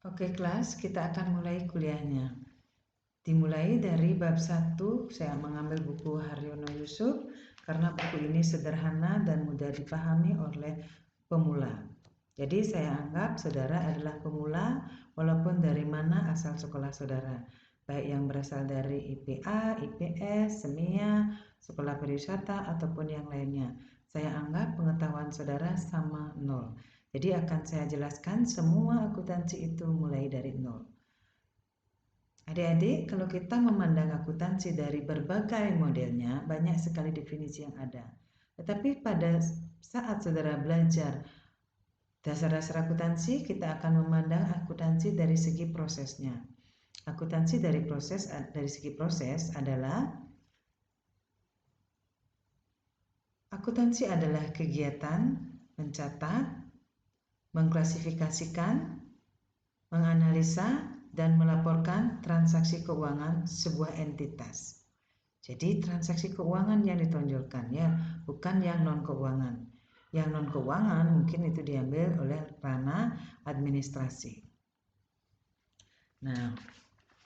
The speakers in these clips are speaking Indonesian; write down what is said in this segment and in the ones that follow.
Oke kelas, kita akan mulai kuliahnya. Dimulai dari bab 1, saya mengambil buku Haryono Yusuf karena buku ini sederhana dan mudah dipahami oleh pemula. Jadi saya anggap saudara adalah pemula walaupun dari mana asal sekolah saudara. Baik yang berasal dari IPA, IPS, Semia, sekolah pariwisata ataupun yang lainnya. Saya anggap pengetahuan saudara sama 0. Jadi akan saya jelaskan semua akuntansi itu mulai dari 0. Adik-adik, kalau kita memandang akuntansi dari berbagai modelnya, banyak sekali definisi yang ada. Tetapi pada saat saudara belajar dasar-dasar akuntansi, kita akan memandang akuntansi dari segi prosesnya. Akuntansi dari segi proses adalah akuntansi adalah kegiatan mencatat, mengklasifikasikan, menganalisa, dan melaporkan transaksi keuangan sebuah entitas. Jadi transaksi keuangan yang ditonjolkan ya, bukan yang non-keuangan. Yang non-keuangan mungkin itu diambil oleh ranah administrasi. Nah,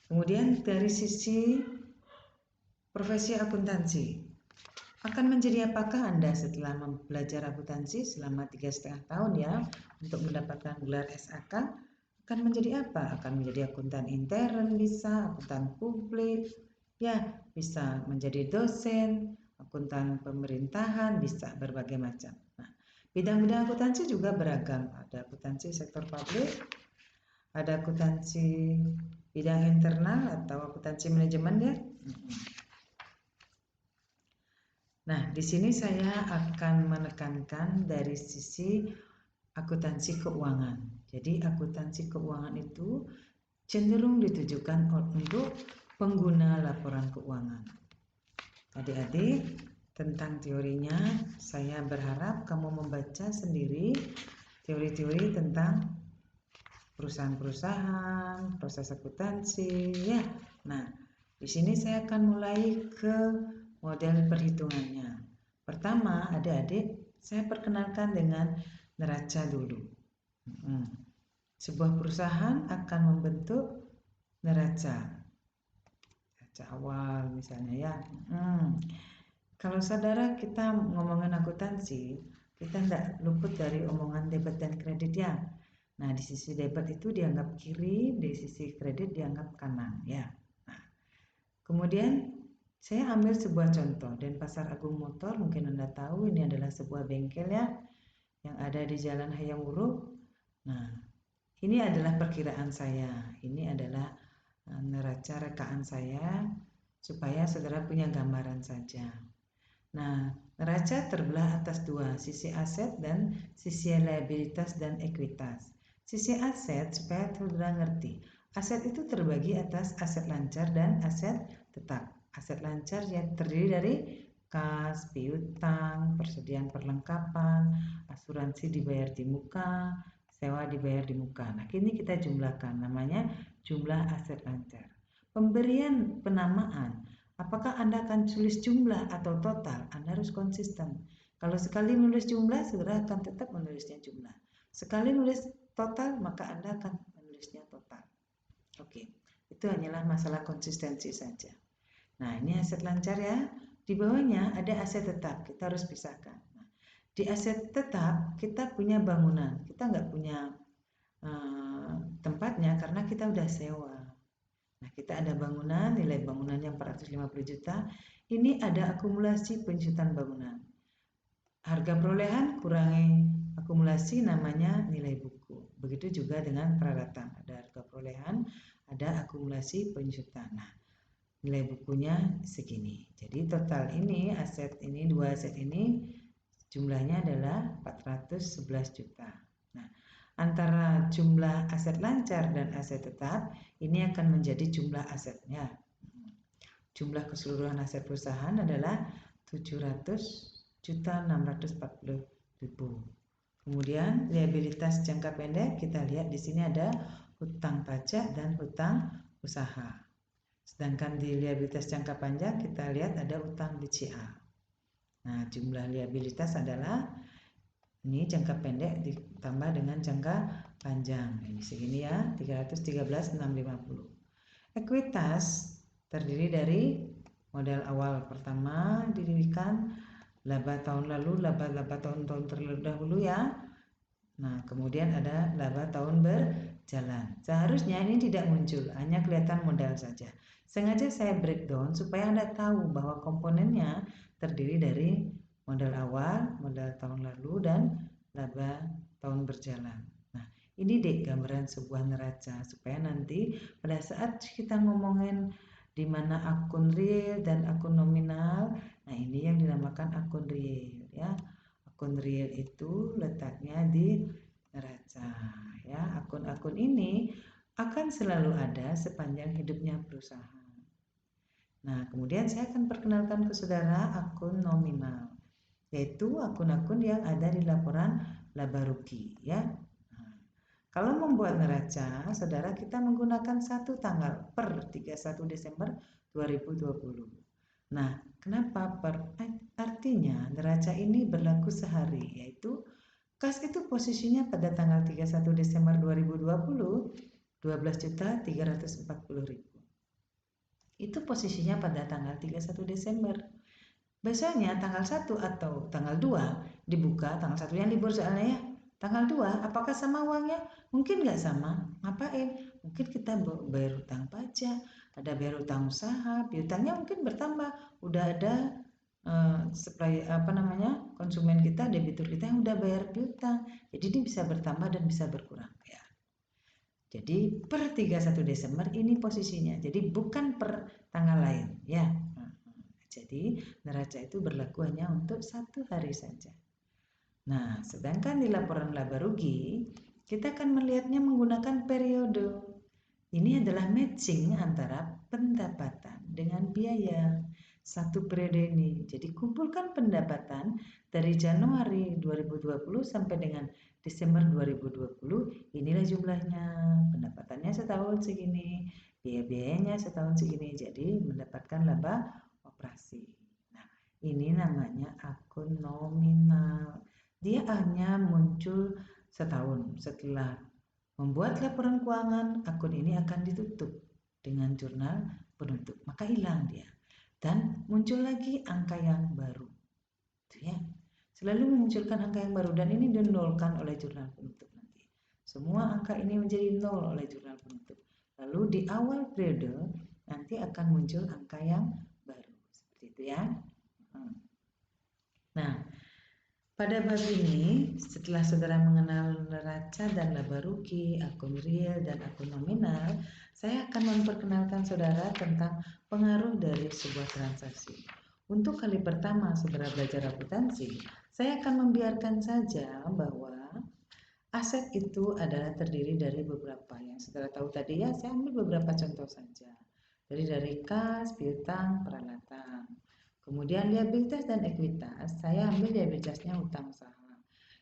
kemudian dari sisi profesi akuntansi, akan menjadi apakah Anda setelah belajar akuntansi selama 3,5 tahun ya untuk mendapatkan gelar SAK? Akan menjadi apa? Akan menjadi akuntan intern bisa, akuntan publik, ya bisa menjadi dosen, akuntan pemerintahan, bisa berbagai macam. Nah, bidang-bidang akuntansi juga beragam. Ada akuntansi sektor publik, ada akuntansi bidang internal atau akuntansi manajemen ya. Nah, di sini saya akan menekankan dari sisi akuntansi keuangan. Jadi akuntansi keuangan itu cenderung ditujukan untuk pengguna laporan keuangan. Adik-adik, tentang teorinya saya berharap kamu membaca sendiri teori-teori tentang perusahaan-perusahaan, proses akuntansi ya. Nah, di sini saya akan mulai ke model perhitungannya. Pertama, adik-adik, saya perkenalkan dengan neraca dulu. Sebuah perusahaan akan membentuk neraca awal misalnya ya. Kalau saudara kita ngomongin akuntansi, kita tidak luput dari omongan debit dan kredit ya. Nah, di sisi debit itu dianggap kiri, di sisi kredit dianggap kanan ya. Nah, kemudian saya ambil sebuah contoh, Denpasar Agung Motor, mungkin Anda tahu ini adalah sebuah bengkel ya, yang ada di Jalan Hayam Wuruk. Nah, ini adalah perkiraan saya, ini adalah neraca rekaan saya, supaya saudara punya gambaran saja. Nah, neraca terbelah atas dua, sisi aset dan sisi liabilitas dan ekuitas. Sisi aset, supaya saudara ngerti, aset itu terbagi atas aset lancar dan aset tetap. Aset lancar yang terdiri dari kas, piutang, persediaan perlengkapan, asuransi dibayar di muka, sewa dibayar di muka. Nah, kini kita jumlahkan, namanya jumlah aset lancar. Pemberian penamaan, apakah Anda akan tulis jumlah atau total? Anda harus konsisten. Kalau sekali menulis jumlah, saudara akan tetap menulisnya jumlah. Sekali menulis total, maka Anda akan menulisnya total. Oke, itu hanyalah masalah konsistensi saja. Nah, ini aset lancar ya. Di bawahnya ada aset tetap, kita harus pisahkan. Nah, di aset tetap kita punya bangunan, kita nggak punya tempatnya karena kita udah sewa. Nah, kita ada bangunan, nilai bangunannya 450 juta. Ini ada akumulasi penyusutan bangunan. Harga perolehan kurangi akumulasi, namanya nilai buku. Begitu juga dengan peralatan. Ada harga perolehan, ada akumulasi penyusutan. Nah, nilai bukunya segini. Jadi total ini aset ini, dua aset ini jumlahnya adalah 411 juta. Nah, antara jumlah aset lancar dan aset tetap ini akan menjadi jumlah asetnya. Jumlah keseluruhan aset perusahaan adalah 700.640.000. Kemudian liabilitas jangka pendek kita lihat di sini ada hutang pajak dan hutang usaha. Sedangkan di liabilitas jangka panjang kita lihat ada utang BCA. Nah, jumlah liabilitas adalah ini jangka pendek ditambah dengan dengan jangka panjang. Ini segini ya, 313.650. Ekuitas terdiri dari modal awal pertama didirikan laba tahun lalu, laba tahun terdahulu ya. Nah, kemudian ada laba tahun berjalan. Seharusnya ini tidak muncul, hanya kelihatan modal saja. Sengaja saya breakdown supaya Anda tahu bahwa komponennya terdiri dari modal awal, modal tahun lalu, dan laba tahun berjalan. Nah, ini deh gambaran sebuah neraca supaya nanti pada saat kita ngomongin di mana akun real dan akun nominal, nah ini yang dinamakan akun real ya. Akun real itu letaknya di neraca ya. Akun-akun ini akan selalu ada sepanjang hidupnya perusahaan. Nah, kemudian saya akan perkenalkan ke saudara akun nominal, yaitu akun-akun yang ada di laporan laba rugi ya. Nah, kalau membuat neraca, saudara kita menggunakan satu tanggal per 31 Desember 2020. Nah, kenapa per? Artinya neraca ini berlaku sehari, yaitu kas itu posisinya pada tanggal 31 Desember 2020 12.340.000. Itu posisinya pada tanggal 31 Desember. Biasanya tanggal 1 atau tanggal 2 dibuka, tanggal 1 yang libur soalnya ya. Tanggal 2 apakah sama uangnya? Mungkin nggak sama. Ngapain? Mungkin kita bayar utang pajak, ada bayar utang usaha, piutangnya mungkin bertambah. Udah ada konsumen kita, debitur kita yang udah bayar piutang. Jadi ini bisa bertambah dan bisa berkurang ya. Jadi per 31 Desember ini posisinya. Jadi bukan per tanggal lain ya. Jadi neraca itu berlaku hanya untuk satu hari saja. Nah, sedangkan di laporan laba rugi kita akan melihatnya menggunakan periode. Ini adalah matching antara pendapatan dengan biaya satu periode ini. Jadi kumpulkan pendapatan dari Januari 2020 sampai dengan Desember 2020, inilah jumlahnya. Pendapatannya setahun segini, biaya-biayanya setahun segini. Jadi mendapatkan laba operasi. Nah, ini namanya akun nominal. Dia hanya muncul setahun setelah membuat laporan keuangan. Akun ini akan ditutup dengan jurnal penutup, maka hilang dia dan muncul lagi angka yang baru. Itu ya. Selalu memunculkan angka yang baru dan ini dinolkan oleh jurnal penutup nanti. Semua angka ini menjadi nol oleh jurnal penutup. Lalu di awal periode nanti akan muncul angka yang baru. Seperti itu ya. Nah, pada bab ini, setelah saudara mengenal neraca dan laba rugi, akun real dan akun nominal, saya akan memperkenalkan saudara tentang pengaruh dari sebuah transaksi. Untuk kali pertama saudara belajar akuntansi, saya akan membiarkan saja bahwa aset itu adalah terdiri dari beberapa yang saudara tahu tadi ya. Saya ambil beberapa contoh saja. Dari kas, piutang, peralatan. Kemudian liabilitas dan ekuitas, saya ambil liabilitasnya utang usaha,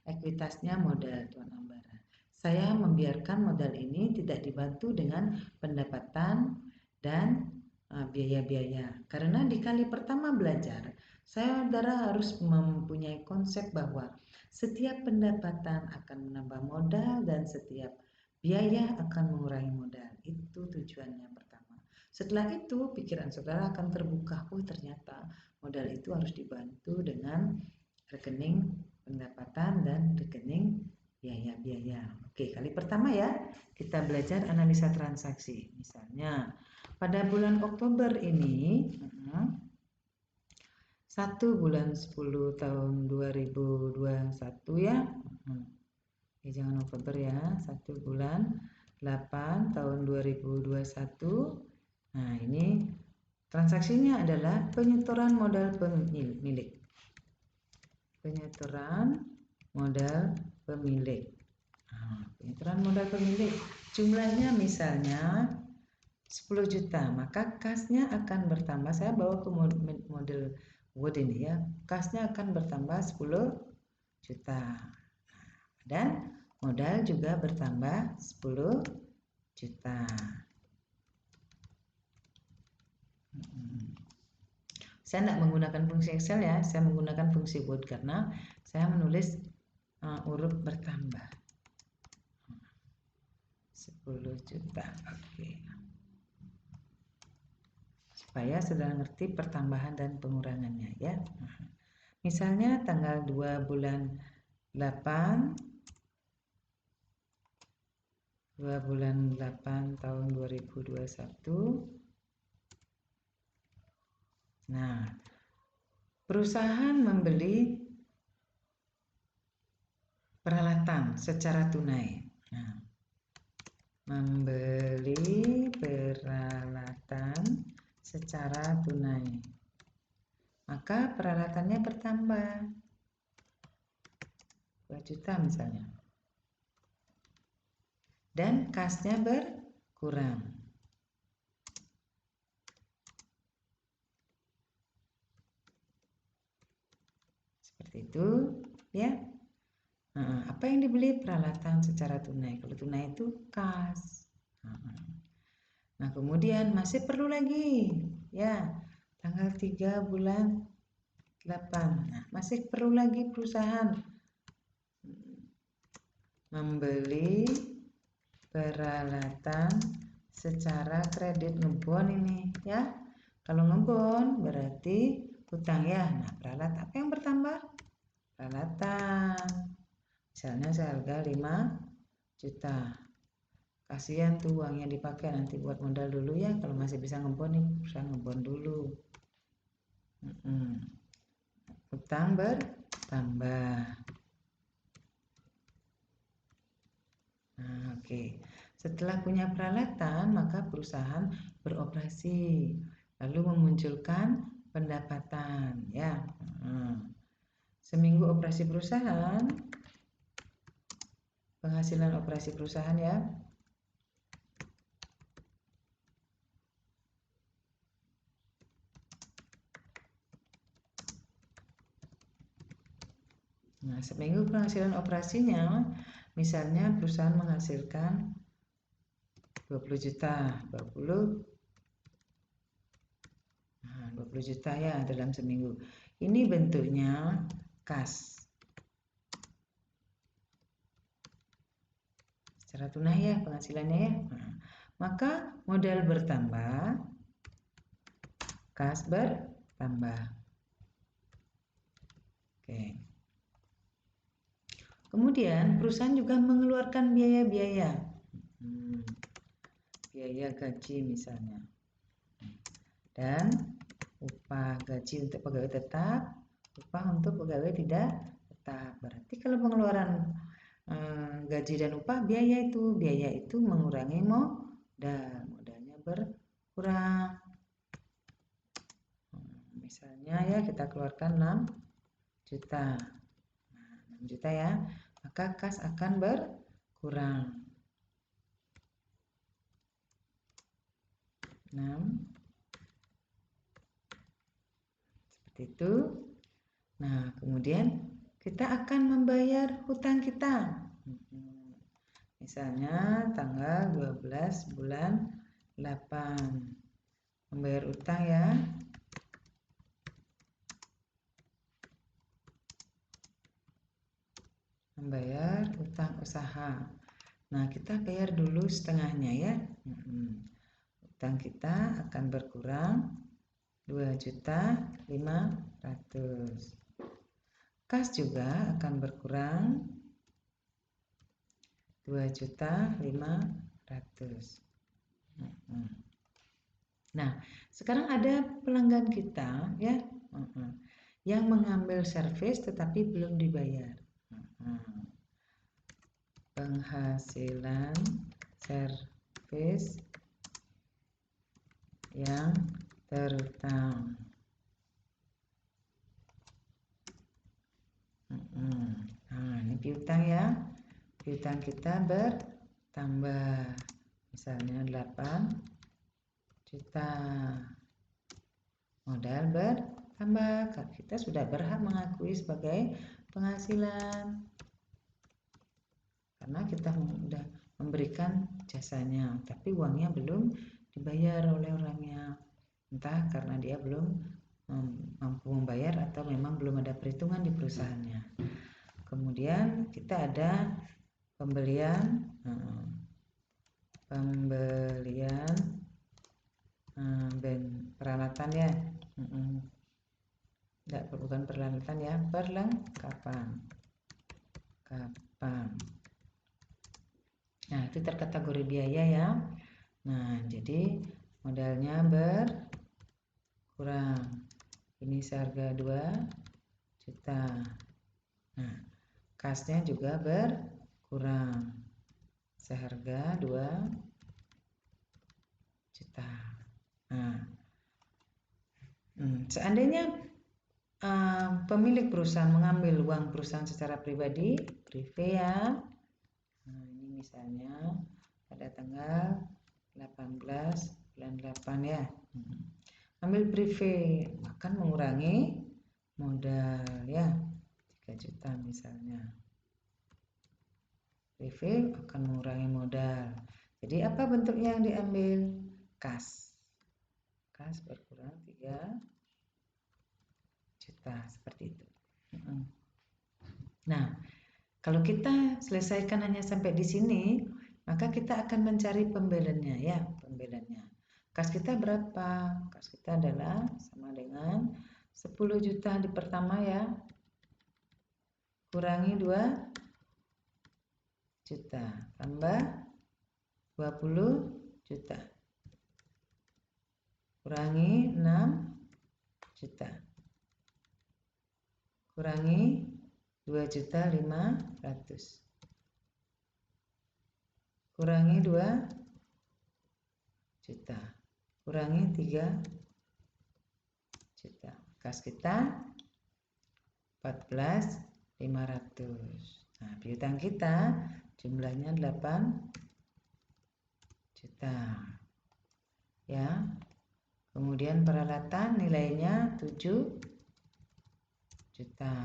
ekuitasnya modal Tuan Ambara. Saya membiarkan modal ini tidak dibantu dengan pendapatan dan biaya-biaya. Karena di kali pertama belajar, saudara harus mempunyai konsep bahwa setiap pendapatan akan menambah modal dan setiap biaya akan mengurangi modal. Itu tujuannya pertama. Setelah itu, pikiran saudara akan terbuka. Oh, ternyata modal itu harus dibantu dengan rekening pendapatan dan rekening biaya-biaya. Oke, kali pertama ya, kita belajar analisa transaksi. Misalnya, pada bulan Oktober ini, 1 bulan 10 tahun 2021 ya. Jangan Oktober ya, 1 bulan 8 tahun 2021. Nah, ini transaksinya adalah penyetoran modal pemilik. Penyetoran modal pemilik. Penyetoran modal pemilik. Jumlahnya misalnya 10 juta, maka kasnya akan bertambah. Saya bawa ke model Word ini ya. Kasnya akan bertambah 10 juta. Dan modal juga bertambah 10 juta. Saya tidak menggunakan fungsi Excel ya, saya menggunakan fungsi Word karena saya menulis huruf bertambah. 10 juta. Oke. Supaya sudah ngerti pertambahan dan pengurangannya ya. Misalnya tanggal 2 bulan 8 tahun 2021. Nah, perusahaan membeli peralatan secara tunai. Nah, membeli peralatan secara tunai, maka peralatannya bertambah 2 juta misalnya, dan kasnya berkurang. Seperti itu ya. Nah, apa yang dibeli? Peralatan secara tunai. Kalau tunai itu kas. Nah, kemudian masih perlu lagi ya, tanggal 3 bulan 8. Nah, masih perlu lagi perusahaan membeli peralatan secara kredit, ngebon ini ya. Kalau ngebon berarti hutang ya. Nah, peralatan apa yang bertambah? Peralatan. Misalnya seharga 5 juta. Kasihan tuh uangnya dipakai nanti buat modal dulu ya. Kalau masih bisa ngebon nih, perusahaan ngebon dulu. Hutang bertambah. Nah, oke. Setelah punya peralatan, maka perusahaan beroperasi, lalu memunculkan pendapatan ya. Seminggu operasi perusahaan, penghasilan operasi perusahaan ya. Nah, seminggu penghasilan operasinya, misalnya perusahaan menghasilkan 20 juta, 20 juta ya dalam seminggu. Ini bentuknya kas. Secara tunai ya penghasilannya ya. Maka modal bertambah, kas bertambah. Oke. Kemudian perusahaan juga mengeluarkan biaya-biaya. Biaya gaji misalnya. Dan upah gaji untuk pegawai tetap, upah untuk pegawai tidak tetap. Berarti kalau pengeluaran gaji dan upah, biaya itu mengurangi modalnya berkurang. Misalnya ya kita keluarkan 6 juta. Nah, 6 juta ya, maka kas akan berkurang 6. Seperti itu. Nah, kemudian kita akan membayar hutang kita. Misalnya tanggal 12 bulan 8. Membayar utang ya. Membayar utang usaha. Nah, kita bayar dulu setengahnya ya. Utang kita akan berkurang 2.500.000. Kas juga akan berkurang 2.500.000. Nah, sekarang ada pelanggan kita ya, yang mengambil servis tetapi belum dibayar. Penghasilan servis yang terutang. Nah, ini piutang ya. Piutang kita bertambah. Misalnya 8 juta. Modal bertambah. Kita sudah berhak mengakui sebagai penghasilan. Karena kita sudah memberikan jasanya, tapi uangnya belum dibayar oleh orangnya. Entah karena dia belum mampu membayar atau memang belum ada perhitungan di perusahaannya. Kemudian kita ada pembelian pembelian peralatan ya, bukan peralatan ya, perlengkapan. Nah, itu terkategori biaya ya. Nah, jadi modalnya berkurang. Ini seharga 2 juta. Nah, kasnya juga berkurang seharga 2 juta. Nah, seandainya pemilik perusahaan mengambil uang perusahaan secara pribadi, privé ya. Nah, ini misalnya pada tanggal 18 bulan 8 ya. Ambil privé akan mengurangi modal ya, 3 juta misalnya. Privé akan mengurangi modal. Jadi apa bentuknya yang diambil? Kas. Kas berkurang 3 juta seperti itu. Nah, kalau kita selesaikan hanya sampai di sini, maka kita akan mencari pembelannya ya, pembelannya. Kas kita berapa? Kas kita adalah sama dengan 10 juta di pertama ya, kurangi 2 juta, tambah 20 juta, kurangi 6 juta, kurangi 2.500.000, kurangi 2 juta, kurangi 3 juta. Kas kita 14.500. Nah, piutang kita jumlahnya 8 juta. Ya. Kemudian peralatan nilainya 7 juta.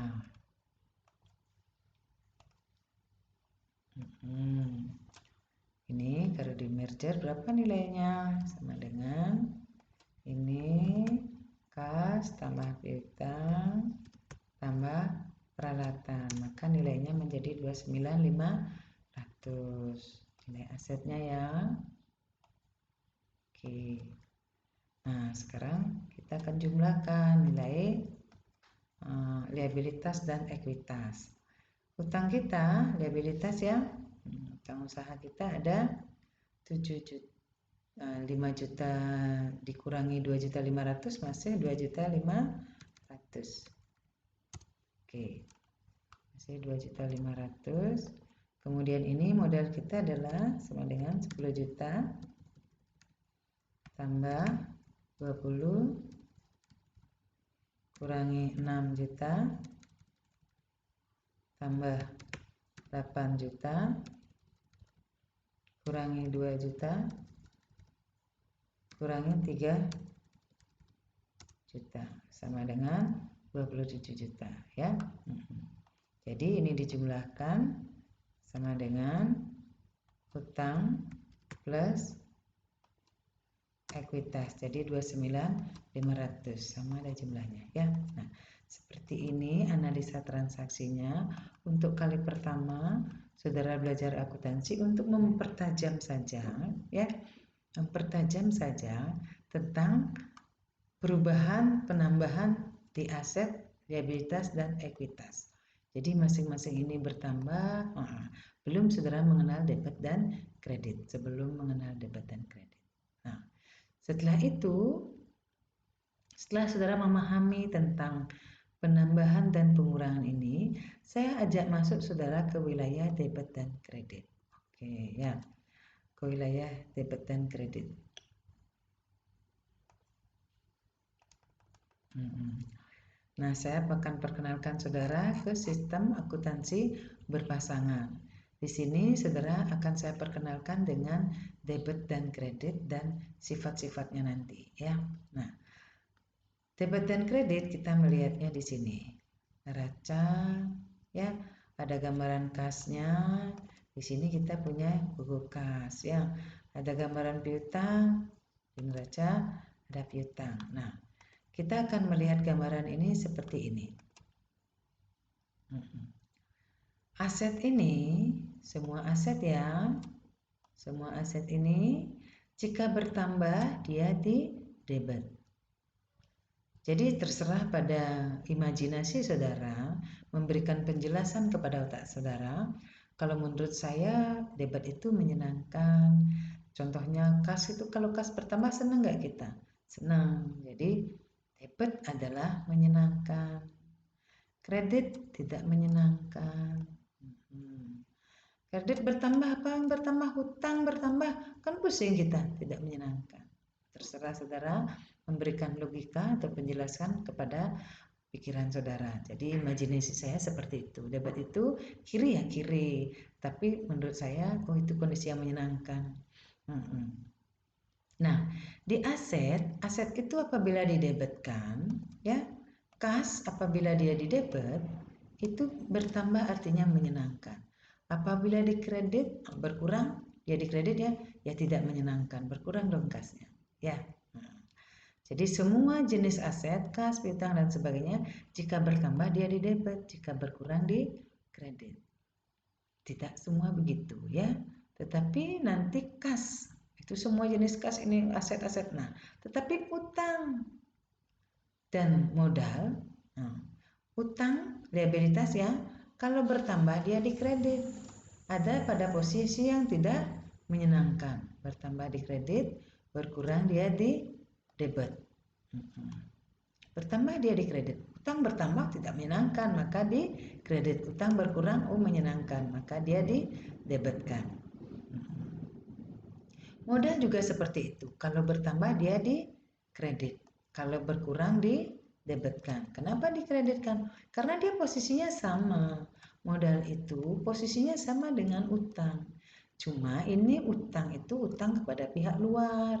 Ini kalau di merger berapa nilainya? Sama dengan ini kas tambah piutang tambah peralatan, maka nilainya menjadi 29.500 nilai asetnya ya. Oke. Nah, sekarang kita akan jumlahkan nilai liabilitas dan ekuitas. Utang kita, liabilitas ya, utang usaha kita ada 7 juta, 5 juta dikurangi 2.500.000 masih 2.500.000. Oke, masih 2.500.000. Kemudian ini modal kita adalah sama dengan 10 juta tambah 20 kurangi 6 juta tambah 8 juta kurangi 2 juta kurangi 3 juta sama dengan 27 juta ya. Jadi ini dijumlahkan sama dengan hutang plus ekuitas, jadi 29.500 sama ada jumlahnya ya. Nah, seperti ini analisa transaksinya. Untuk kali pertama saudara belajar akuntansi untuk mempertajam saja ya, mempertajam saja tentang perubahan penambahan di aset, liabilitas dan ekuitas. Jadi masing-masing ini bertambah. Belum saudara mengenal debit dan kredit, sebelum mengenal debit dan kredit. Nah, setelah itu, setelah saudara memahami tentang penambahan dan pengurangan ini, saya ajak masuk saudara ke wilayah debit dan kredit. Oke ya, ke wilayah debit dan kredit. Nah, saya akan perkenalkan saudara ke sistem akuntansi berpasangan. Di sini saudara akan saya perkenalkan dengan debit dan kredit dan sifat-sifatnya nanti ya. Nah, debit dan kredit kita melihatnya di sini. Neraca ya, ada gambaran kasnya. Di sini kita punya buku kas ya. Ada gambaran piutang, di neraca ada piutang. Nah, kita akan melihat gambaran ini seperti ini. Aset ini, semua aset ya, Semua aset ini jika bertambah dia di debit. Jadi terserah pada imajinasi saudara memberikan penjelasan kepada otak saudara. Kalau menurut saya debit itu menyenangkan. Contohnya kas itu, kalau kas bertambah senang nggak kita? Senang. Jadi debit adalah menyenangkan. Kredit tidak menyenangkan. Kredit bertambah apa? Bertambah hutang, bertambah, kan pusing kita, tidak menyenangkan. Terserah saudara memberikan logika atau penjelasan kepada pikiran saudara. Jadi imajinasi saya seperti itu. Debat itu kiri ya kiri, tapi menurut saya itu kondisi yang menyenangkan. Nah, di aset itu apabila didebetkan, ya, kas apabila dia didebet itu bertambah artinya menyenangkan. Apabila dikredit berkurang, dia dikredit ya tidak menyenangkan, berkurang dong kasnya, ya. Jadi semua jenis aset, kas, piutang dan sebagainya, jika bertambah dia didebet, jika berkurang dikredit. Tidak semua begitu ya, tetapi nanti kas itu semua jenis kas ini aset-aset. Nah, tetapi utang dan modal, utang liabilitas ya, kalau bertambah dia dikredit. Ada pada posisi yang tidak menyenangkan, bertambah dikredit, berkurang dia di debit. Bertambah dia dikredit, utang bertambah tidak menyenangkan, maka di kredit. Utang berkurang menyenangkan, maka dia didebetkan. Modal juga seperti itu, kalau bertambah dia di kredit, kalau berkurang didebetkan. Kenapa dikreditkan? Karena dia posisinya sama. Modal itu posisinya sama dengan utang, cuma ini utang itu utang kepada pihak luar.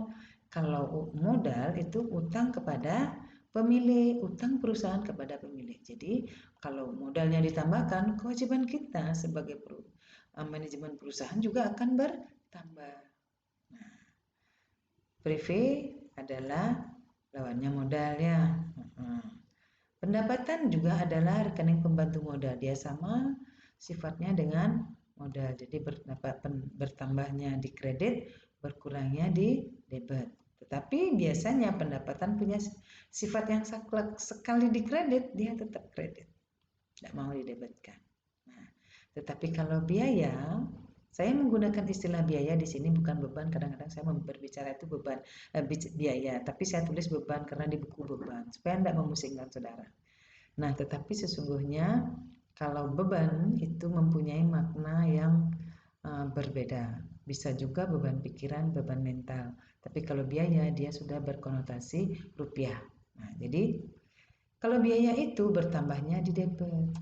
Kalau modal itu utang kepada pemilik, utang perusahaan kepada pemilik. Jadi kalau modalnya ditambahkan, kewajiban kita sebagai manajemen perusahaan juga akan bertambah. Nah, privé adalah lawannya modal ya. Pendapatan juga adalah rekening pembantu modal, dia sama sifatnya dengan modal. Jadi bertambahnya di kredit, berkurangnya di debit. Tetapi biasanya pendapatan punya sifat yang saklek, sekali di kredit dia tetap kredit, tidak mau didebitkan. Nah, tetapi kalau biaya, saya menggunakan istilah biaya di sini bukan beban. Kadang-kadang saya berbicara itu beban biaya, tapi saya tulis beban karena di buku beban supaya tidak memusingkan saudara. Nah, tetapi sesungguhnya kalau beban itu mempunyai makna yang berbeda. Bisa juga beban pikiran, beban mental. Tapi kalau biaya dia sudah berkonotasi rupiah. Nah, jadi kalau biaya itu bertambahnya di debit,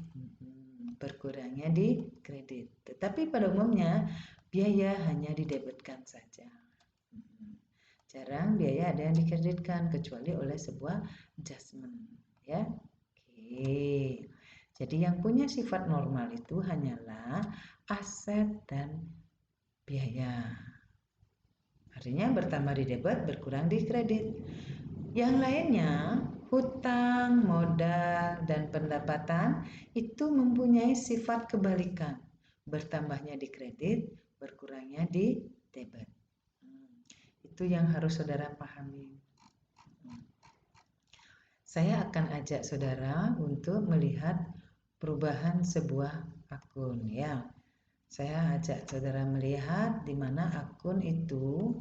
berkurangnya di kredit. Tetapi pada umumnya biaya hanya didebitkan saja. Jarang biaya ada yang dikreditkan kecuali oleh sebuah adjustment, ya. Oke. Jadi yang punya sifat normal itu hanyalah aset dan biaya. Artinya bertambah di debit, berkurang di kredit. Yang lainnya, hutang, modal, dan pendapatan itu mempunyai sifat kebalikan. Bertambahnya di kredit, berkurangnya di debit. Itu yang harus saudara pahami. Saya akan ajak saudara untuk melihat perubahan sebuah akun ya. Saya ajak saudara melihat di mana akun itu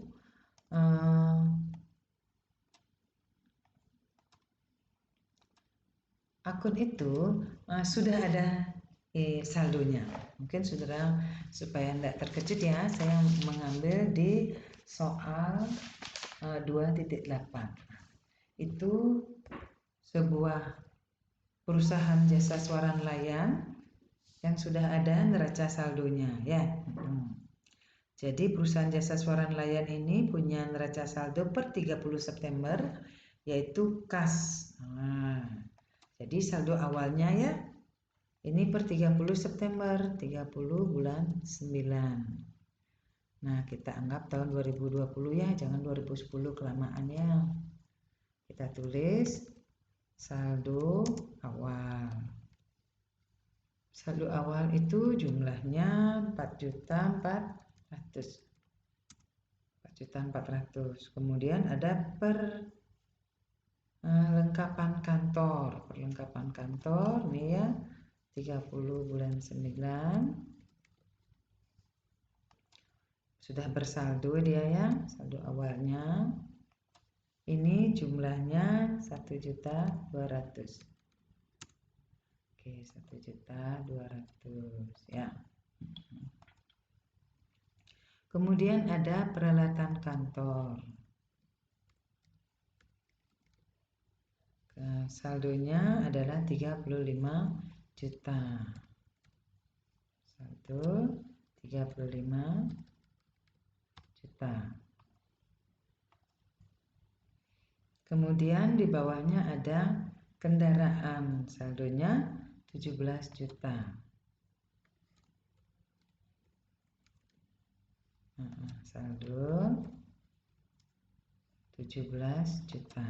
sudah ada saldonya. Mungkin saudara supaya tidak terkejut ya, saya mengambil di soal 2.8. Itu sebuah perusahaan jasa suara nelayan yang sudah ada neraca saldonya ya. Jadi perusahaan jasa suara nelayan ini punya neraca saldo per 30 September yaitu kas. Nah, jadi saldo awalnya ya ini per 30 September, 30 bulan 9. Nah, kita anggap tahun 2020 ya, jangan 2010 kelamaannya. Kita tulis saldo awal. Saldo awal itu jumlahnya 4.400.000. 4.400.000. Kemudian ada perlengkapan kantor. Perlengkapan kantor nih ya, 30 bulan 9. Sudah bersaldo dia ya, saldo awalnya. Ini jumlahnya 1.200.000. Oke, 1.200.000 ya. Kemudian ada peralatan kantor. Saldonya adalah 35 juta. Saldo 35 juta. Kemudian di bawahnya ada kendaraan, saldonya 17 juta. Saldo 17 juta.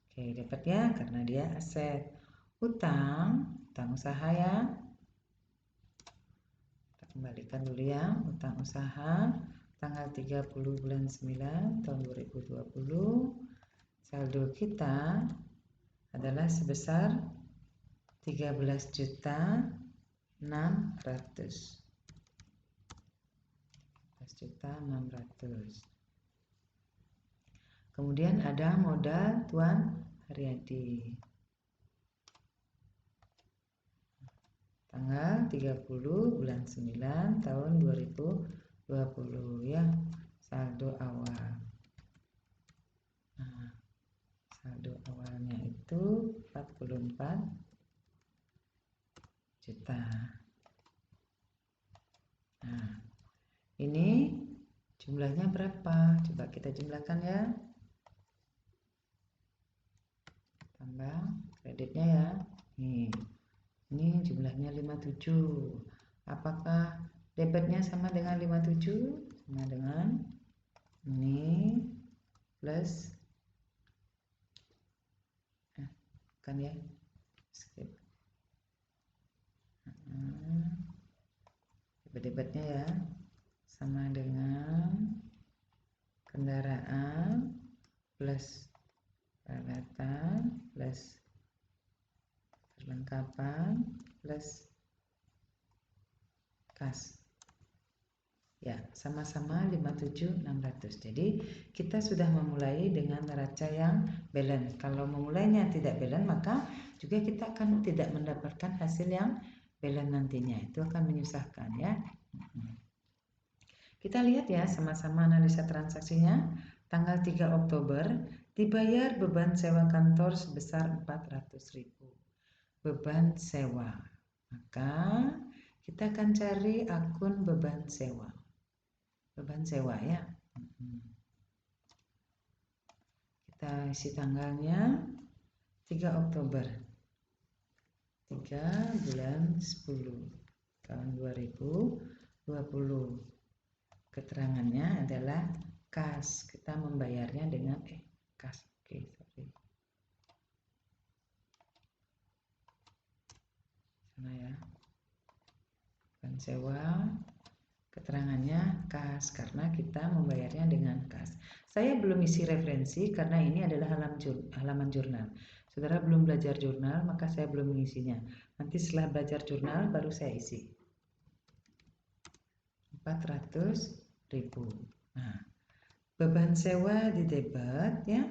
Oke, dapat ya, karena dia aset. Utang usaha ya. Kita kembalikan dulu ya, utang usaha tanggal 30 bulan 9 tahun 2020. Saldo kita adalah sebesar 13.600.000. 13.600.000. Kemudian ada modal Tuan Haryadi. Tanggal 30 bulan 9 tahun 2020 ya, saldo awal. Nah, saldo awalnya itu 44 juta. Nah, ini jumlahnya berapa? Coba kita jumlahkan ya. Tambah kreditnya ya. Ini jumlahnya 57. Apakah debitnya sama dengan 57? Sama dengan ini plus kan ya, skip. Debitnya ya sama dengan kendaraan plus peralatan plus perlengkapan plus kas ya, sama-sama 57.600. Jadi kita sudah memulai dengan neraca yang balance. Kalau memulainya tidak balance, maka juga kita akan tidak mendapatkan hasil yang balance nantinya. Itu akan menyusahkan ya. Kita lihat ya sama-sama analisa transaksinya. Tanggal 3 Oktober dibayar beban sewa kantor sebesar 400.000. Beban sewa. Maka kita akan cari akun beban sewa. Beban sewa ya. Kita isi tanggalnya 3 Oktober. 3 bulan 10 tahun 2020. Keterangannya adalah kas. Kita membayarnya dengan kas. Oke, sorry. Sana ya. Beban sewa. Keterangannya kas karena kita membayarnya dengan kas. Saya belum isi referensi karena ini adalah halaman jurnal. Saudara belum belajar jurnal, maka saya belum mengisinya. Nanti setelah belajar jurnal baru saya isi. 400.000. Nah, beban sewa di debit ya.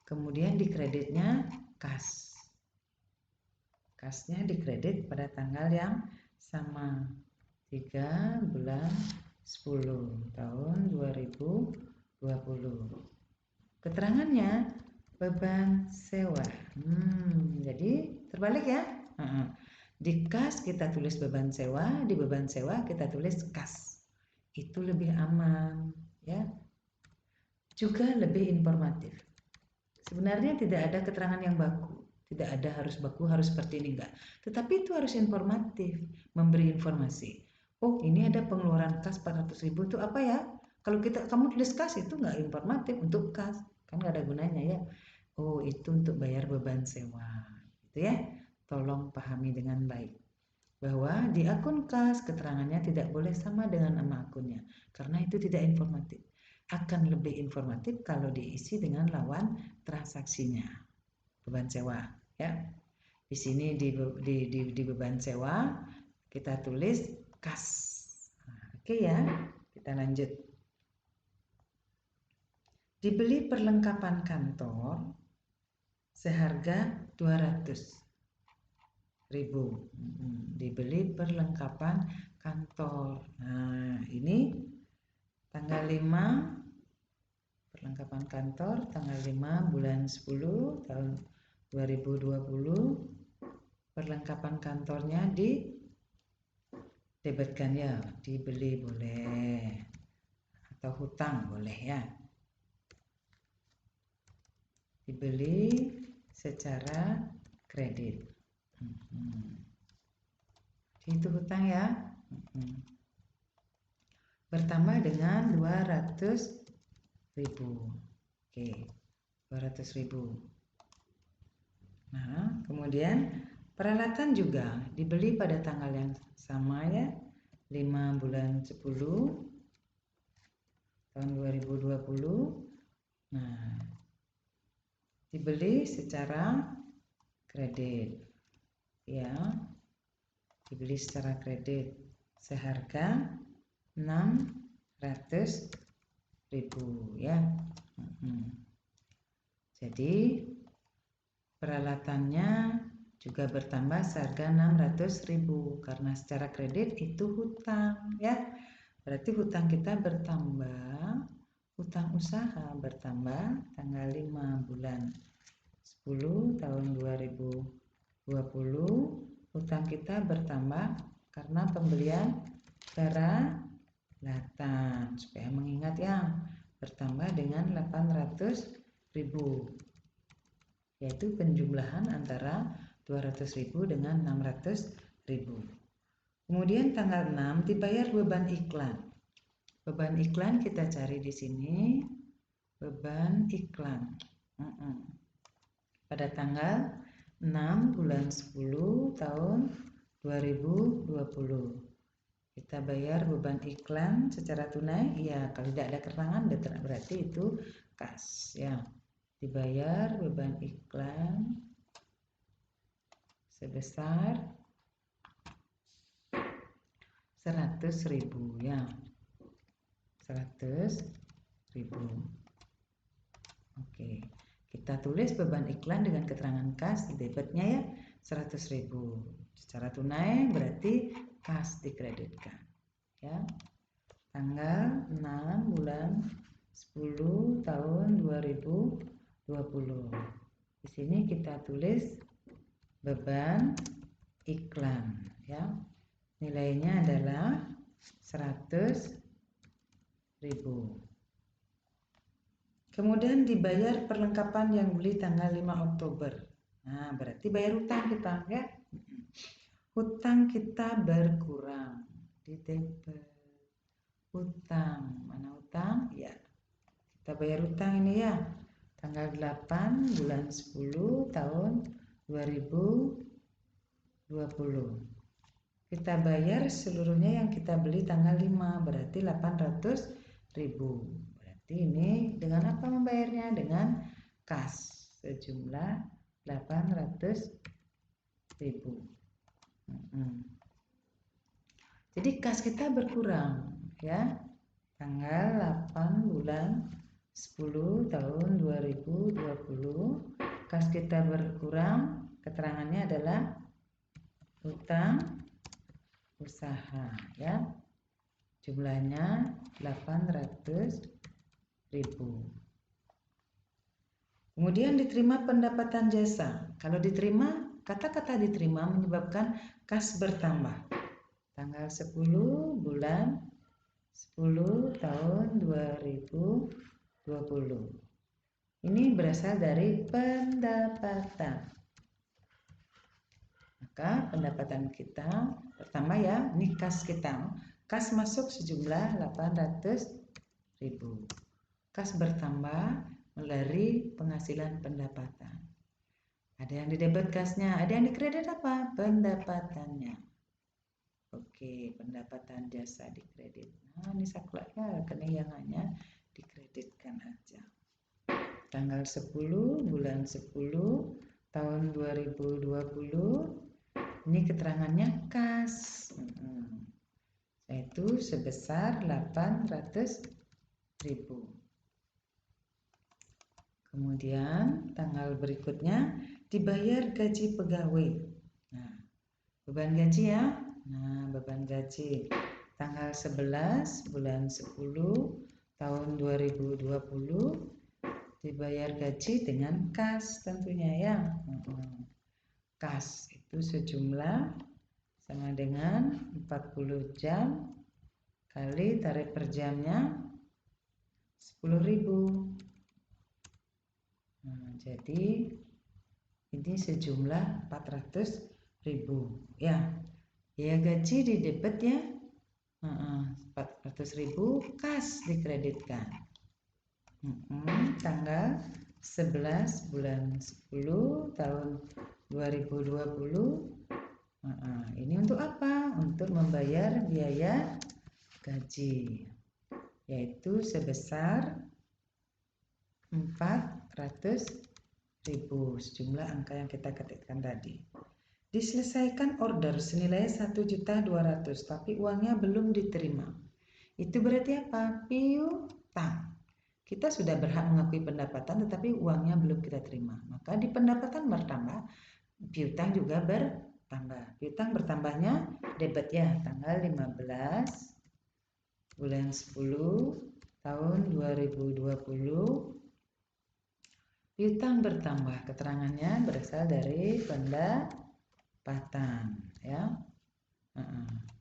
Kemudian di kreditnya kas. Kasnya dikredit pada tanggal yang sama. 3 bulan 10 tahun 2020. Keterangannya beban sewa. Jadi terbalik ya. Di kas kita tulis beban sewa, di beban sewa kita tulis kas. Itu lebih aman ya. Juga lebih informatif. Sebenarnya tidak ada keterangan yang baku. Tidak ada harus baku, harus seperti ini, enggak. Tetapi itu harus informatif, memberi informasi. Oh, ini ada pengeluaran kas 400.000 itu apa ya? Kalau kamu tulis kas itu nggak informatif untuk kas, kan nggak ada gunanya ya. Oh, itu untuk bayar beban sewa, gitu ya. Tolong pahami dengan baik. bahwa di akun kas keterangannya tidak boleh sama dengan nama akunnya karena itu tidak informatif. Akan lebih informatif kalau diisi dengan lawan transaksinya. Beban sewa, ya. Di sini di beban sewa kita tulis kas. Oke ya, kita lanjut. Dibeli perlengkapan kantor seharga 200.000. Dibeli perlengkapan kantor. Nah, ini tanggal 5 perlengkapan kantor tanggal 5 bulan 10 tahun 2020. Perlengkapan kantornya didebetkan ya, dibeli boleh atau hutang boleh ya. Dibeli secara kredit. Itu hutang ya. Bertambah dengan 200.000. Oke, 200.000. Nah, kemudian peralatan juga dibeli pada tanggal yang sama ya, 5 bulan 10 tahun 2020. Nah, dibeli secara kredit. Ya, dibeli secara kredit seharga 600.000 ya. Jadi peralatannya juga bertambah seharga 600.000 karena secara kredit itu hutang ya. Berarti hutang kita bertambah, hutang usaha bertambah tanggal 5 bulan 10 tahun 2020. Hutang kita bertambah karena pembelian peralatan, supaya mengingat ya, bertambah dengan 800.000, yaitu penjumlahan antara 200.000 dengan 600.000. Kemudian tanggal 6 dibayar beban iklan. Beban iklan kita cari di sini, beban iklan. Pada tanggal 6 bulan 10 tahun 2020. Kita bayar beban iklan secara tunai, ya kalau tidak ada keterangan berarti itu kas ya. Dibayar beban iklan sebesar 100.000 ya. 100.000. Oke. Kita tulis beban iklan dengan keterangan kas debitnya ya 100.000. Secara tunai berarti kas dikreditkan ya. Tanggal 6 bulan 10 tahun 2020. Di sini kita tulis beban iklan ya. Nilainya adalah 100.000. Kemudian dibayar perlengkapan yang beli tanggal 5 Oktober. Nah, berarti bayar hutang kita ya. Hutang kita berkurang di debit. Hutang, mana hutang? Ya. Kita bayar hutang ini ya. Tanggal 8 bulan 10 tahun 2020. Kita bayar seluruhnya yang kita beli tanggal 5, berarti 800.000. Ini dengan apa membayarnya? Dengan kas sejumlah 800.000. Jadi kas kita berkurang ya. Tanggal 8 bulan 10 tahun 2020 kas kita berkurang. Keterangannya adalah hutang usaha ya. Jumlahnya 800.000. Kemudian diterima pendapatan jasa. Kalau diterima, kata-kata diterima menyebabkan kas bertambah. Tanggal 10 bulan 10 tahun 2020. Ini berasal dari pendapatan. Maka pendapatan kita bertambah ya, ini kas kita. Kas masuk sejumlah 800.000. Kas bertambah melalui penghasilan pendapatan. Ada yang didebet kasnya, ada yang dikredit apa? Pendapatannya. Oke, pendapatan jasa dikredit. Nah, ini sakleknya keneyangannya dikreditkan aja. Tanggal 10 bulan 10 tahun 2020. Ini keterangannya kas. Yaitu sebesar 800.000. Kemudian tanggal berikutnya dibayar gaji pegawai. Nah, beban gaji ya. Nah, beban gaji tanggal 11 bulan 10 tahun 2020 dibayar gaji dengan kas tentunya ya. Kas itu sejumlah sama dengan 40 jam kali tarif per jamnya 10.000. Nah, jadi ini sejumlah 400.000 ya. Ya gaji di debit ya. 400.000 kas dikreditkan. Tanggal 11 bulan 10 tahun 2020. Ini untuk apa? Untuk membayar biaya gaji, yaitu sebesar 400.000, sejumlah angka yang kita ketikkan tadi. Diselesaikan order senilai 1.200.000, tapi uangnya belum diterima. Itu berarti apa? Piutang. Kita sudah berhak mengakui pendapatan, tetapi uangnya belum kita terima. Maka di pendapatan bertambah, piutang juga bertambah. Piutang bertambahnya debit ya, tanggal 15 bulan 10 tahun 2020. Piutang bertambah, keterangannya berasal dari pendapatan ya.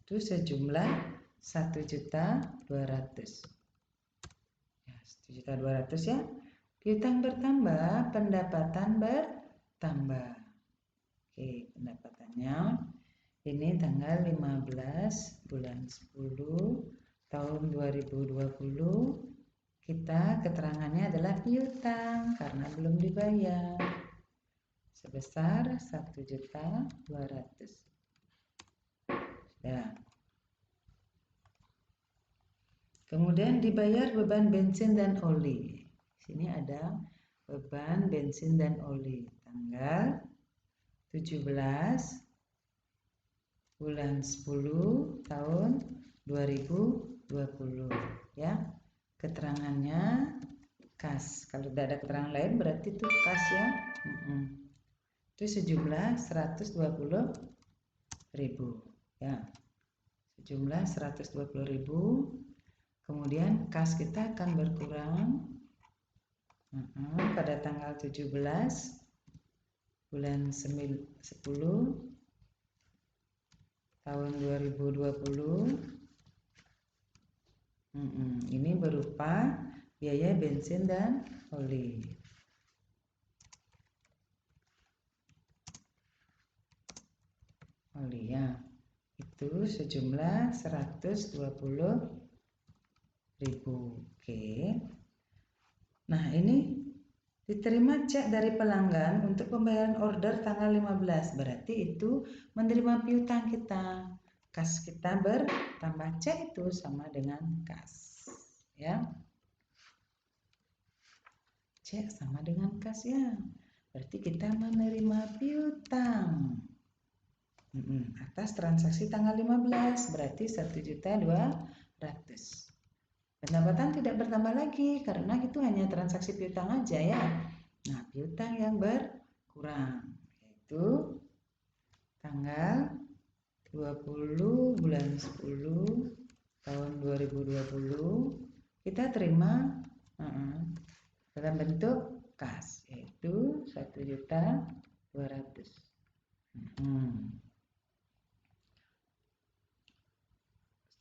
Itu sejumlah 1.200.000 ya, 1.200.000 ya. Piutang bertambah, pendapatan bertambah. Oke, pendapatannya ini tanggal 15 bulan 10 tahun 2020. Kita keterangannya adalah piutang karena belum dibayar sebesar 1.200.000. Ya. Kemudian dibayar beban bensin dan oli. Sini ada beban bensin dan oli tanggal 17 bulan 10 tahun 2020 ya. Keterangannya kas. Kalau tidak ada keterangan lain berarti itu kas ya. Itu sejumlah 120.000 ya. Sejumlah 120.000. Kemudian kas kita akan berkurang pada tanggal 17 bulan 10 tahun 2020. Ini berupa biaya bensin dan oli. Oli ya. Itu sejumlah 120.000. Oke. Nah, ini diterima cek dari pelanggan untuk pembayaran order tanggal 15. Berarti itu menerima piutang kita. Kas kita bertambah, cek itu sama dengan kas. Ya. Cek sama dengan kas ya. Berarti kita menerima piutang. Atas transaksi tanggal 15 berarti 1.200.000. Pendapatan tidak bertambah lagi karena itu hanya transaksi piutang aja ya. Nah, piutang yang berkurang yaitu tanggal 20 bulan 10 tahun 2020 kita terima dalam bentuk kas yaitu 1.200.000.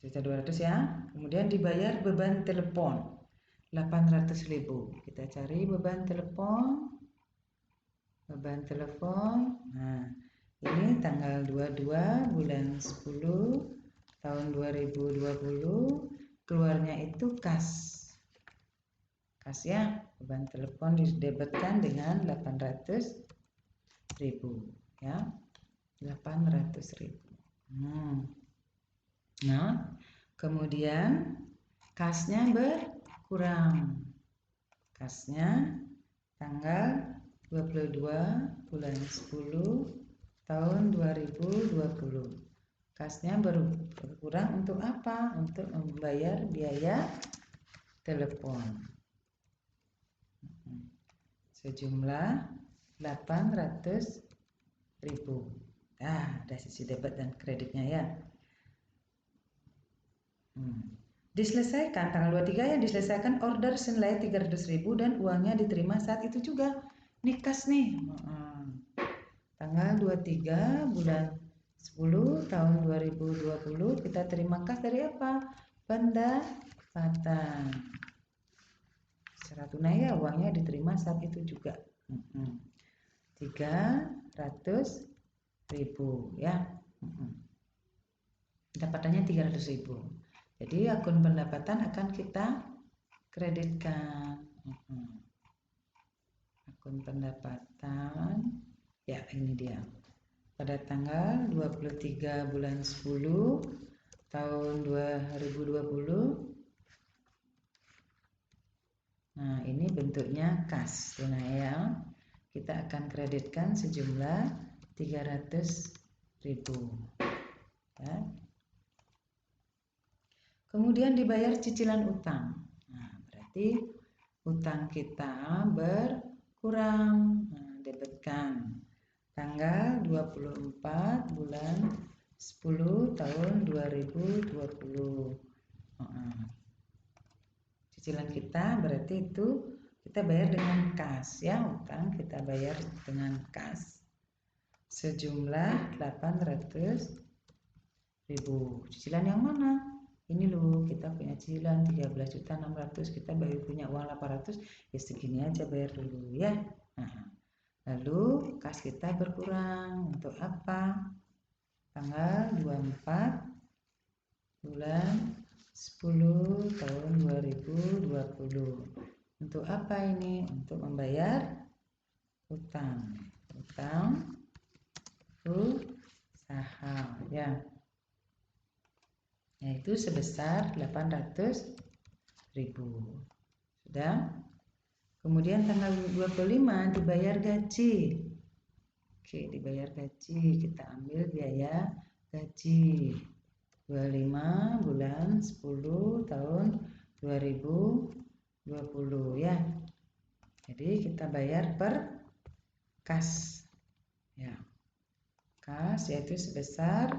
1.200.000 ya. Kemudian dibayar beban telepon 800.000. Kita cari beban telepon. Nah, ini tanggal 22 bulan 10 tahun 2020. Keluarnya itu kas. Kas ya, beban telepon didebetkan dengan 800.000 ya. 800.000. Nah, kemudian kasnya berkurang. Kasnya tanggal 22 bulan 10 tahun 2020. Kasnya berkurang untuk apa? Untuk membayar biaya telepon sejumlah 800.000. Ada sisi debit dan kreditnya ya. Diselesaikan tanggal 23 ya, diselesaikan order senilai 300.000 dan uangnya diterima saat itu juga. Nih kas nih. Tanggal 23 bulan 10 tahun 2020 kita terima kas dari apa? Pendapatan. Secara tunai ya, uangnya diterima saat itu juga. 300.000 ya. Pendapatannya 300.000. Jadi akun pendapatan akan kita kreditkan. Akun pendapatan ya, ini dia. Pada tanggal 23 bulan 10 tahun 2020. Nah, ini bentuknya kas tunai ya. Kita akan kreditkan sejumlah 300.000 ya. Kemudian dibayar cicilan utang. Nah, berarti utang kita berkurang. Nah, debitkan tanggal 24 bulan 10 tahun 2020. Cicilan kita berarti itu kita bayar dengan kas ya, utang kita bayar dengan kas sejumlah 800.000. Cicilan yang mana? Ini loh, kita punya cicilan 13.600.000, kita baru punya uang 800, ya segini aja bayar dulu ya. Lalu kas kita berkurang untuk apa? Tanggal 24 bulan 10 tahun 2020. Untuk apa ini? Untuk membayar utang usaha ya, yaitu sebesar 800.000. Sudah. Kemudian tanggal 25 dibayar gaji. Oke, dibayar gaji, kita ambil biaya gaji 25 bulan 10 tahun 2020 ya. Jadi kita bayar per kas ya. Kas yaitu sebesar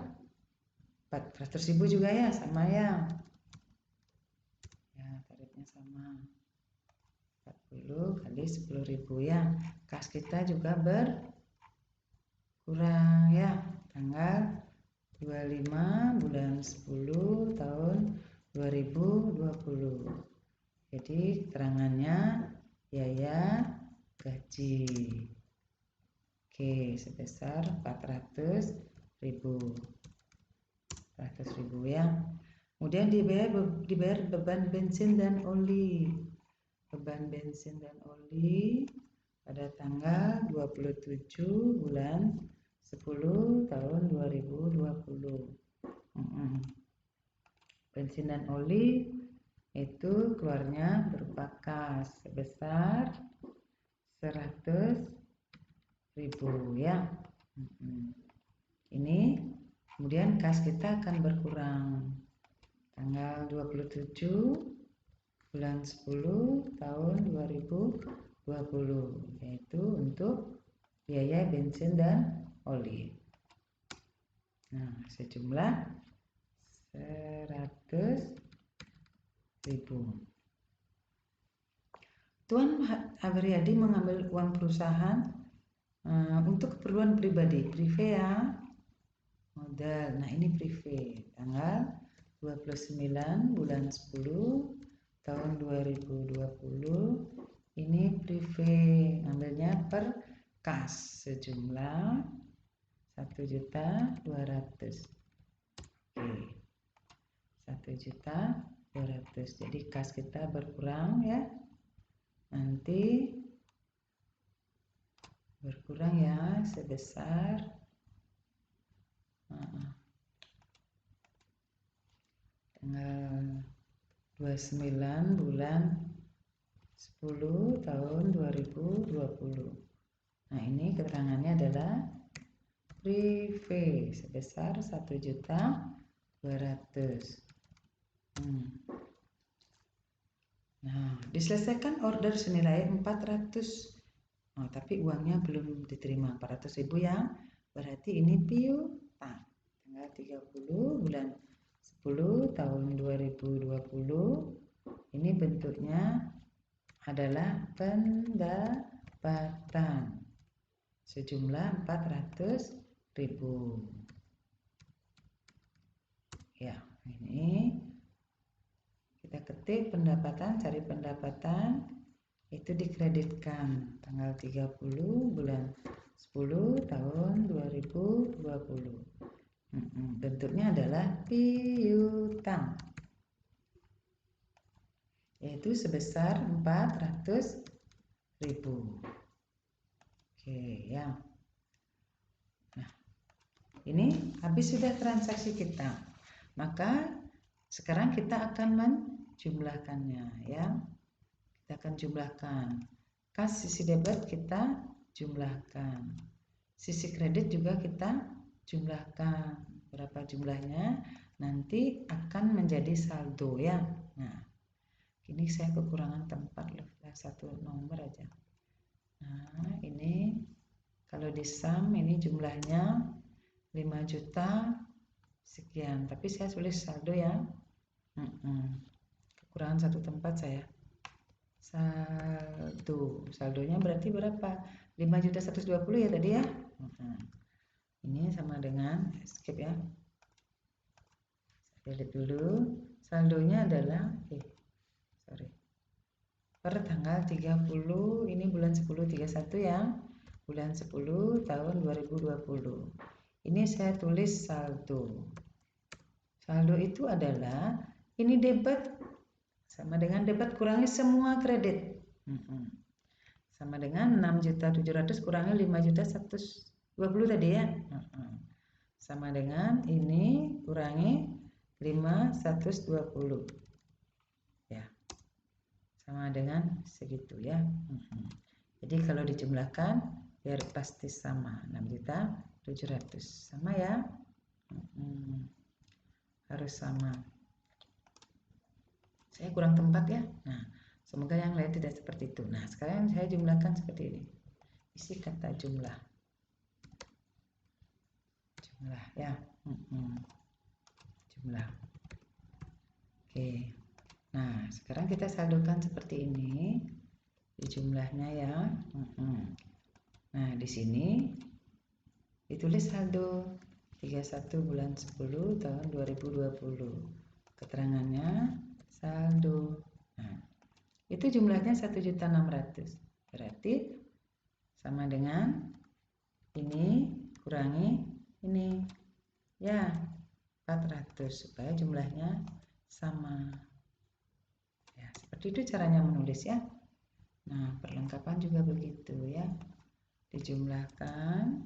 400.000 juga ya, sama ya. Ya, tarifnya sama. 40 kali 10.000 ya. Kas kita juga berkurang ya. Tanggal 25 bulan 10 tahun 2020. Jadi keterangannya biaya gaji. Oke, sebesar 400.000 ya. Kemudian dibayar beban bensin dan oli. Beban bensin dan oli pada tanggal 27 bulan 10 tahun 2020. Bensin dan oli itu keluarnya berupa kas sebesar 100.000 ya. Ini kemudian kas kita akan berkurang tanggal 27 bulan 10 tahun 2020, yaitu untuk biaya bensin dan oli. Nah, sejumlah 100.000. Tuan Haryadi mengambil uang perusahaan untuk keperluan pribadi, privé ya, modal. Nah, ini privé, tanggal 29 bulan 10 tahun 2020. Ini privé, ngambilnya per kas sejumlah 1.200.000. Oke, 1.200.000. Jadi kas kita berkurang ya, nanti berkurang ya sebesar tanggal 29 bulan 10 tahun 2020. Nah, ini keterangannya adalah prive sebesar 1.200.000. Nah, diselesaikan order senilai 400. Oh, tapi uangnya belum diterima 400.000 ya. Berarti ini piutang. Tanggal 30 bulan 10 tahun 2020. Ini bentuknya adalah pendapatan sejumlah 400.000. Ya, ini kita ketik pendapatan, cari pendapatan, itu dikreditkan tanggal 30 bulan 10 tahun 2020. Bentuknya adalah piutang, yaitu sebesar 400.000. Oke ya. Nah, ini habis sudah transaksi kita. Maka sekarang kita akan menjumlahkannya ya. Kita akan jumlahkan. Kas sisi debit kita jumlahkan. Sisi kredit juga kita jumlahkan. Berapa jumlahnya nanti akan menjadi saldo ya. Nah, ini saya kekurangan tempat loh, satu nomor aja. Nah, ini kalau di sum ini jumlahnya 5 juta sekian, tapi saya tulis saldo ya. Kekurangan satu tempat saya. Saldonya berarti berapa? 5.120.000 ya tadi ya. Ini sama dengan skip ya. Saya lihat dulu. Saldonya adalah per tanggal 30, ini bulan 10 31 ya. Bulan 10 tahun 2020. Ini saya tulis saldo. Saldo itu adalah ini debit sama dengan debit kurangi semua kredit. Sama dengan 6.700.000 kurangi 5.120.000 tadi ya. Sama dengan ini kurangi 5.120. Ya. Sama dengan segitu ya. Jadi kalau dijumlahkan biar pasti sama 6.700.000. Sama ya. Harus sama. Saya kurang tempat ya. Nah, semoga yang lain tidak seperti itu. Nah, sekarang saya jumlahkan seperti ini. Isi kata jumlah. Jumlah ya. Jumlah. Oke. Nah, sekarang kita saldokan seperti ini. Di jumlahnya ya. Nah, di sini ditulis saldo 31 bulan 10 tahun 2020. Keterangannya saldo. Nah, itu jumlahnya 1.600.000. Berarti sama dengan ini kurangi ini. Ya, 400 supaya jumlahnya sama. Ya, seperti itu caranya menulis ya. Nah, perlengkapan juga begitu ya. Dijumlahkan.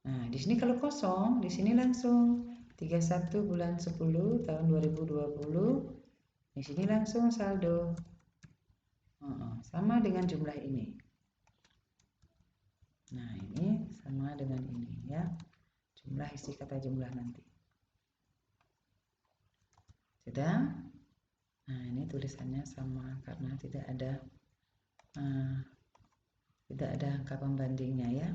Nah, di sini kalau kosong, di sini langsung 31 bulan 10 tahun 2020. Di sini langsung saldo. Sama dengan jumlah ini. Nah, ini sama dengan ini ya. Jumlah isi kata jumlah nanti. Sudah? Nah, ini tulisannya sama karena tidak ada angka pembandingnya ya.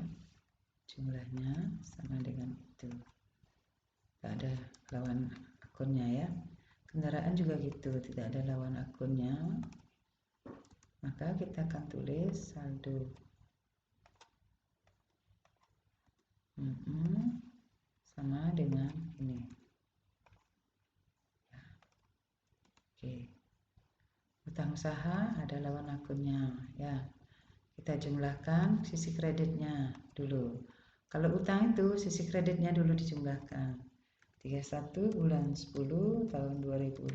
Jumlahnya sama dengan itu. Tidak ada lawan akunnya ya. Kendaraan juga gitu, tidak ada lawan akunnya. Maka kita akan tulis saldo. Sama dengan ini. Ya. Oke. Utang usaha ada lawan akunnya ya. Kita jumlahkan sisi kreditnya dulu. Kalau utang itu sisi kreditnya dulu dijumlahkan. 31 bulan 10 tahun 2020.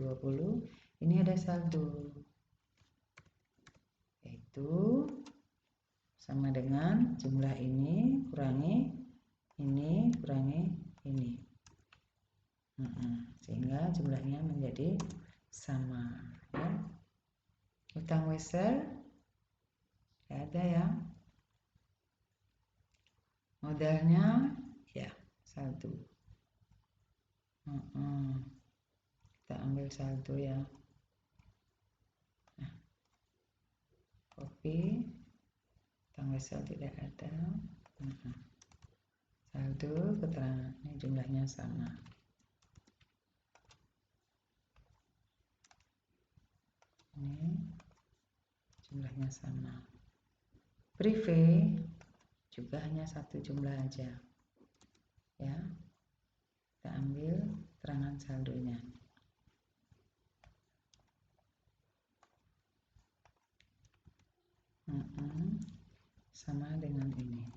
Ini ada saldo. Yaitu sama dengan jumlah ini kurangi ini kurangi ini. Sehingga jumlahnya menjadi sama ya. Utang wesel tidak ada ya. Modalnya ya saldo. Kita ambil saldo ya. Nah, copy. Utang wesel tidak ada. Saldo keterangan ini jumlahnya sama. Ini jumlahnya sama. Privé juga hanya satu jumlah aja ya. Kita ambil keterangan saldonya. Sama dengan ini.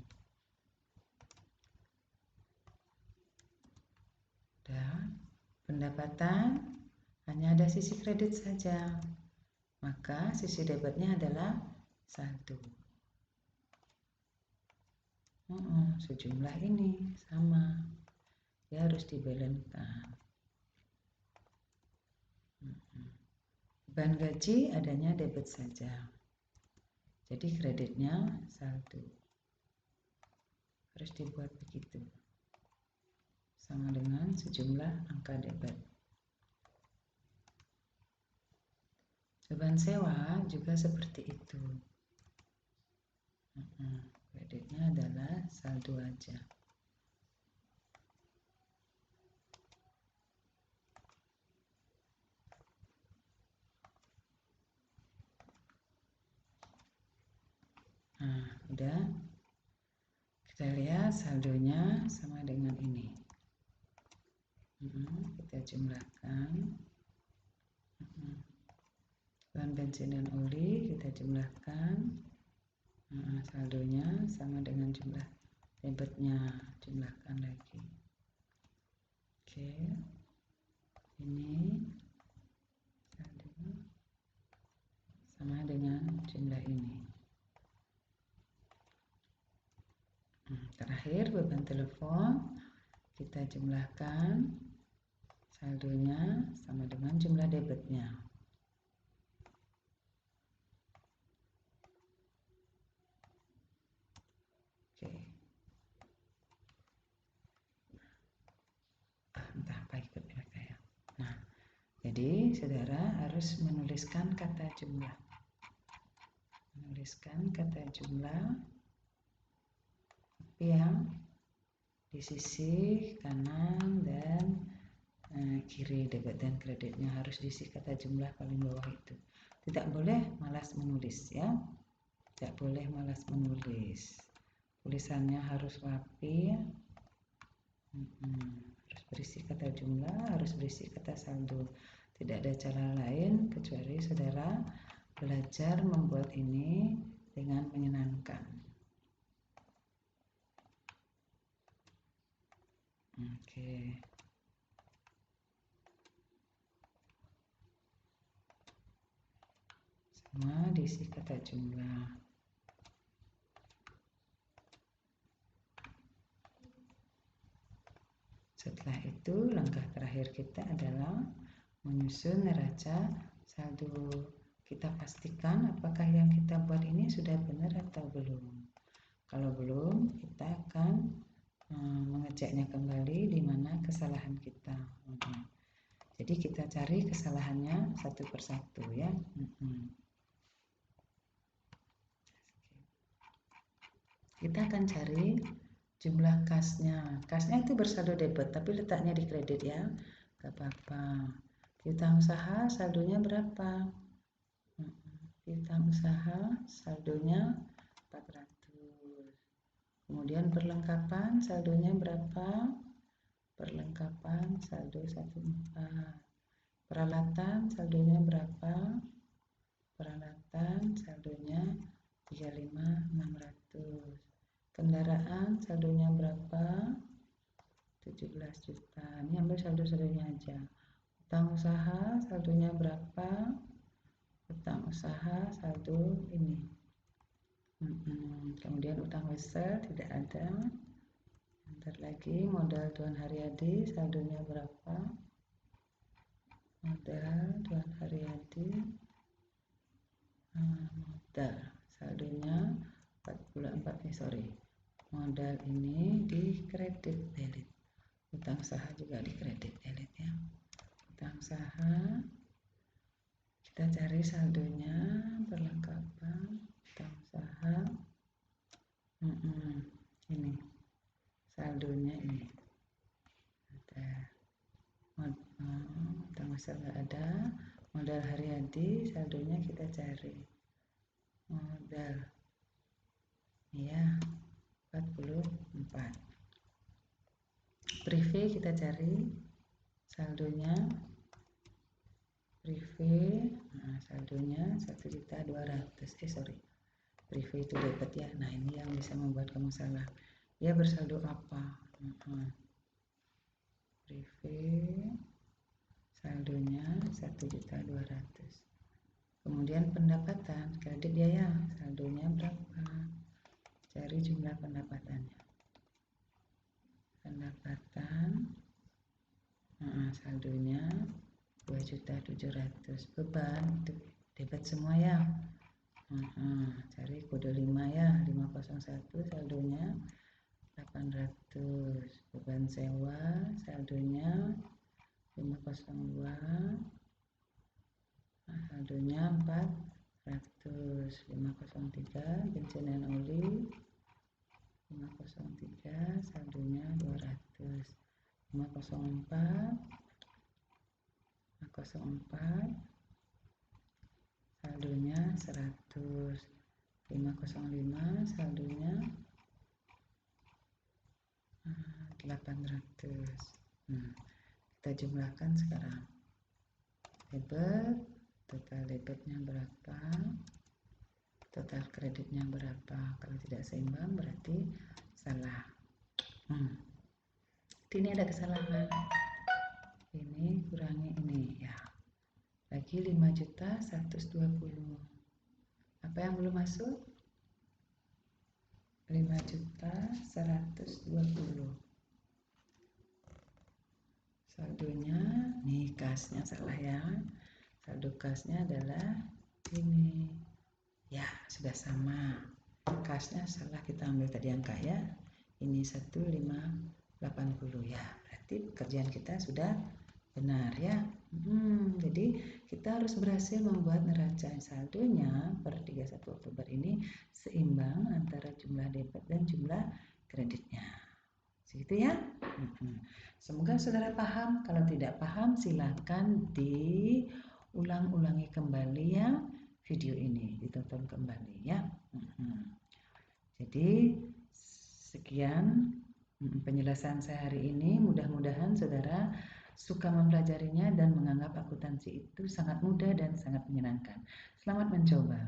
Dan pendapatan hanya ada sisi kredit saja, maka sisi debitnya adalah saldo. Sejumlah ini sama, ya harus dibalenkan. Beban gaji adanya debit saja, jadi kreditnya saldo. Harus dibuat begitu, sama dengan sejumlah angka debit. Beban sewa juga seperti itu. Kreditnya adalah saldo aja. Nah, udah. Kita lihat saldonya sama dengan ini. Kita jumlahkan. Bahan bensin dan oli kita jumlahkan. Saldonya sama dengan jumlah debitnya, jumlahkan lagi. Oke, ini saldo sama dengan jumlah ini. Terakhir beban telepon kita jumlahkan, saldonya sama dengan jumlah debitnya. Oke. Entah apa ikut mereka ya. Nah, jadi saudara harus menuliskan kata jumlah. Menuliskan kata jumlah yang di sisi kanan dan kiri debit dan kreditnya harus diisi kata jumlah paling bawah itu. Tidak boleh malas menulis ya. Tidak boleh malas menulis. Tulisannya harus rapi. Harus berisi kata jumlah, harus berisi kata saldo. Tidak ada cara lain kecuali saudara belajar membuat ini dengan menyenangkan. Oke. Sama diisi kata jumlah. Setelah itu langkah terakhir kita adalah menyusun neraca saldo. Kita pastikan apakah yang kita buat ini sudah benar atau belum. Kalau belum, kita akan mengeceknya kembali di mana kesalahan kita. Jadi kita cari kesalahannya satu persatu ya. Kita akan cari jumlah kasnya. Kasnya itu bersaldo debit, tapi letaknya di kredit ya. Gak apa-apa. Piutang usaha saldonya berapa? Piutang usaha saldonya 400. Kemudian perlengkapan saldonya berapa? Perlengkapan saldo 14. Peralatan saldonya berapa? Peralatan saldonya 35.600. Kendaraan saldonya berapa? 17 juta. Ini ambil saldo-saldonya aja. Utang usaha saldonya berapa? Utang usaha saldo ini. Kemudian utang wesel tidak ada. Yang Sebentar lagi. Modal Tuan Haryadi saldonya berapa? Modal Tuan Haryadi, modal saldonya 44, modal ini di kredit delete, utang saha juga di kredit delete ya. Utang saha kita cari saldonya perlengkapan. Utang saha ini saldonya ini ada. Utang besar nggak ada. Modal Haryadi saldonya kita cari. Modal ya 44. Prive kita cari saldonya. Prive saldonya 1.200.000. Prive itu dapat ya. Nah ini yang bisa membuat kamu salah. Dia bersaldo apa? Prive saldonya 1.200.000. Kemudian pendapatan kredit biaya saldonya berapa? Cari jumlah pendapatannya. Pendapatan saldonya 2.700.000. Beban itu debit semua ya. Cari kode 5 ya. 501 saldonya 800. Beban sewa saldonya 502, saldonya 400. 503 bensin dan oli 503 saldonya 200. 504 saldonya 100. 505 saldonya 800. Kita jumlahkan sekarang. Debit, total debitnya berapa? Total kreditnya berapa? Kalau tidak seimbang berarti salah. Ini ada kesalahan. Ini kurangi ini ya. Lagi 5.120. Apa yang belum masuk? 5.120. Saldonya nih, kasnya salah ya. Saldo kasnya adalah ini ya, sudah sama. Kasnya salah, kita ambil tadi angka ya. Ini 1.580 ya. Berarti pekerjaan kita sudah benar ya. Jadi kita harus berhasil membuat neraca saldonya per 31 Oktober ini seimbang antara jumlah debit dan jumlah kreditnya. Segitu ya. Semoga saudara paham. Kalau tidak paham silakan diulang-ulangi kembali ya video ini, ditonton kembali ya. Jadi sekian penjelasan saya hari ini. Mudah-mudahan saudara suka mempelajarinya dan menganggap akuntansi itu sangat mudah dan sangat menyenangkan. Selamat mencoba.